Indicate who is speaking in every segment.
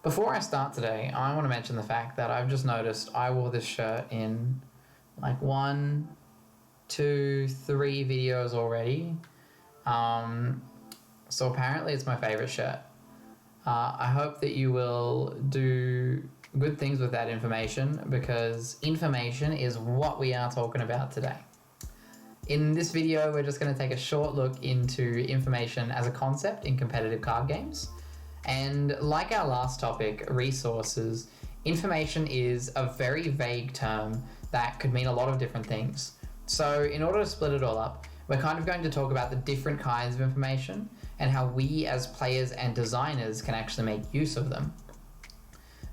Speaker 1: Before I start today, I want to mention the fact that I've just noticed I wore this shirt in like 1, 2, 3 videos already. So apparently it's my favorite shirt. I hope that you will do good things with that information, because information is what we are talking about today. In this video, we're just going to take a short look into information as a concept in competitive card games. And like our last topic, resources, information is a very vague term that could mean a lot of different things. So in order to split it all up, we're kind of going to talk about the different kinds of information and how we as players and designers can actually make use of them.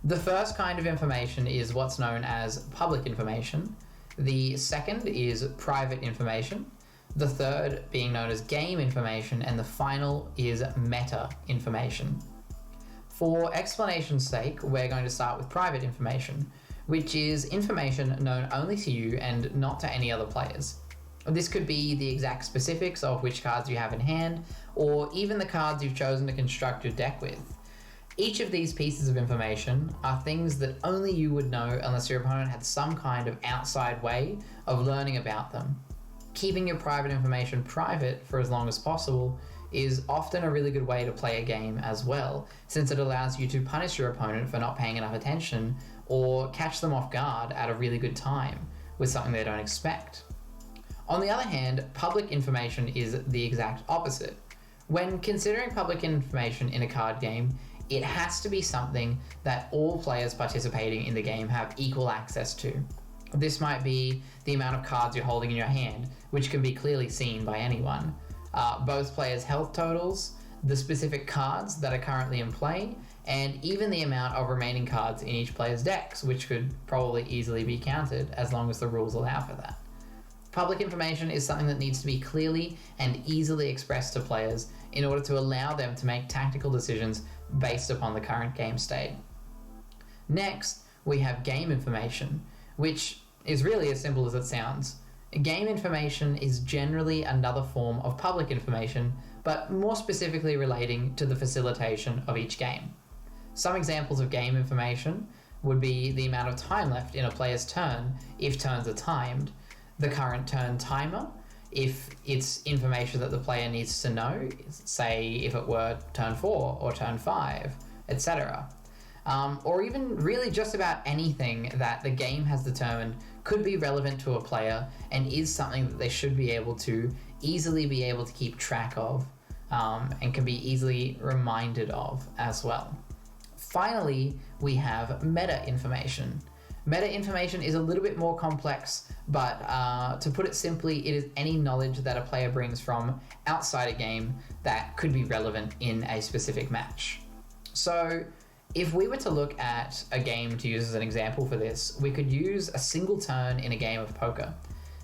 Speaker 1: The first kind of information is what's known as public information. The second is private information. The third being known as game information, and the final is meta information. For explanation's sake, we're going to start with private information, which is information known only to you and not to any other players. This could be the exact specifics of which cards you have in hand, or even the cards you've chosen to construct your deck with. Each of these pieces of information are things that only you would know unless your opponent had some kind of outside way of learning about them. Keeping your private information private for as long as possible is often a really good way to play a game as well, since it allows you to punish your opponent for not paying enough attention or catch them off guard at a really good time with something they don't expect. On the other hand, public information is the exact opposite. When considering public information in a card game, it has to be something that all players participating in the game have equal access to. This might be the amount of cards you're holding in your hand, which can be clearly seen by anyone. Both players' health totals, the specific cards that are currently in play, and even the amount of remaining cards in each player's decks, which could probably easily be counted as long as the rules allow for that. Public information is something that needs to be clearly and easily expressed to players in order to allow them to make tactical decisions based upon the current game state. Next, we have game information, which is really as simple as it sounds. Game information is generally another form of public information, but more specifically relating to the facilitation of each game. Some examples of game information would be the amount of time left in a player's turn if turns are timed, the current turn timer, if it's information that the player needs to know, say if it were turn 4 or turn 5, etc. Or even really just about anything that the game has determined could be relevant to a player and is something that they should be able to easily be able to keep track of, and can be easily reminded of as well. Finally, we have meta information. Meta information is a little bit more complex, but to put it simply, it is any knowledge that a player brings from outside a game that could be relevant in a specific match. So if we were to look at a game to use as an example for this, we could use a single turn in a game of poker.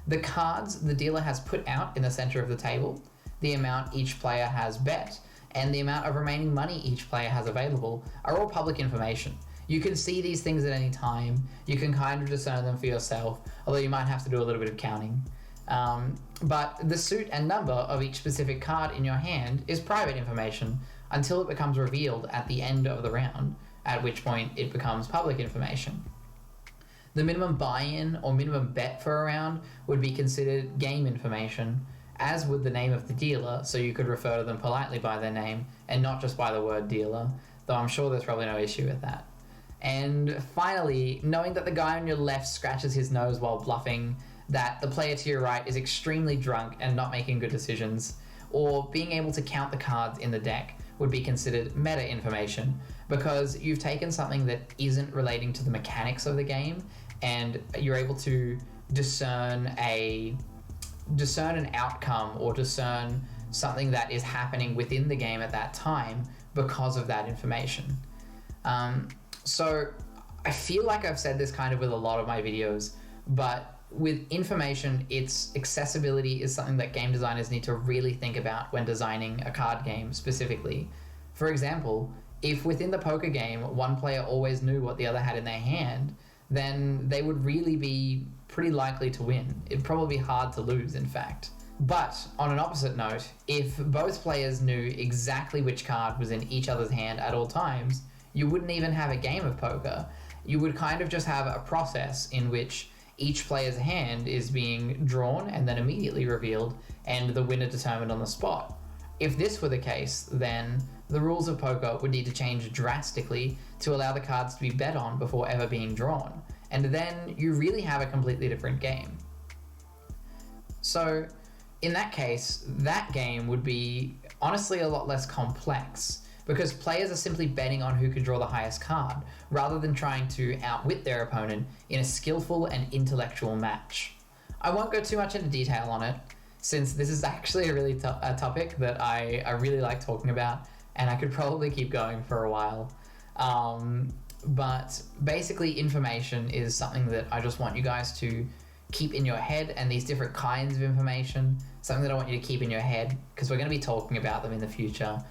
Speaker 1: The cards the dealer has put out in the center of the table, the amount each player has bet, and the amount of remaining money each player has available are all public information. You can see these things at any time. You can kind of discern them for yourself, although you might have to do a little bit of counting. But the suit and number of each specific card in your hand is private information until it becomes revealed at the end of the round, at which point it becomes public information. The minimum buy-in or minimum bet for a round would be considered game information, as would the name of the dealer, so you could refer to them politely by their name and not just by the word dealer, though I'm sure there's probably no issue with that. And finally, knowing that the guy on your left scratches his nose while bluffing, that the player to your right is extremely drunk and not making good decisions, or being able to count the cards in the deck would be considered meta information, because you've taken something that isn't relating to the mechanics of the game and you're able to discern an outcome or discern something that is happening within the game at that time because of that information. So I feel like I've said this kind of with a lot of my videos, but with information, its accessibility is something that game designers need to really think about when designing a card game specifically. For example, if within the poker game, one player always knew what the other had in their hand, then they would really be pretty likely to win. It'd probably be hard to lose, in fact. But on an opposite note, if both players knew exactly which card was in each other's hand at all times, you wouldn't even have a game of poker. You would kind of just have a process in which each player's hand is being drawn and then immediately revealed, and the winner determined on the spot. If this were the case, then the rules of poker would need to change drastically to allow the cards to be bet on before ever being drawn, and then you really have a completely different game. So in that case, that game would be honestly a lot less complex, because players are simply betting on who can draw the highest card, rather than trying to outwit their opponent in a skillful and intellectual match. I won't go too much into detail on it, since this is actually a really a topic that I really like talking about, and I could probably keep going for a while. But basically, information is something that I just want you guys to keep in your head, and these different kinds of information, something that I want you to keep in your head, because we're going to be talking about them in the future.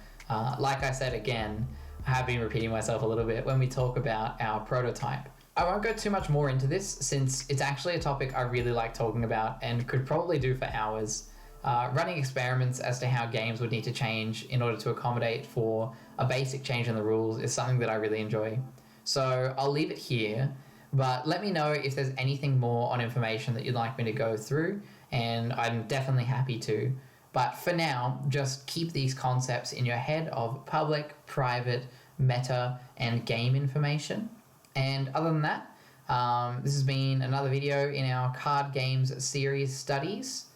Speaker 1: Like I said again, I have been repeating myself a little bit when we talk about our prototype. I won't go too much more into this, since it's actually a topic I really like talking about and could probably do for hours. Running experiments as to how games would need to change in order to accommodate for a basic change in the rules is something that I really enjoy. So I'll leave it here, but let me know if there's anything more on information that you'd like me to go through, and I'm definitely happy to. But for now, just keep these concepts in your head of public, private, meta, and game information. And other than that, this has been another video in our Card Games Studies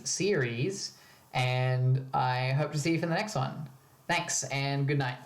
Speaker 1: series, and I hope to see you for the next one. Thanks, and good night.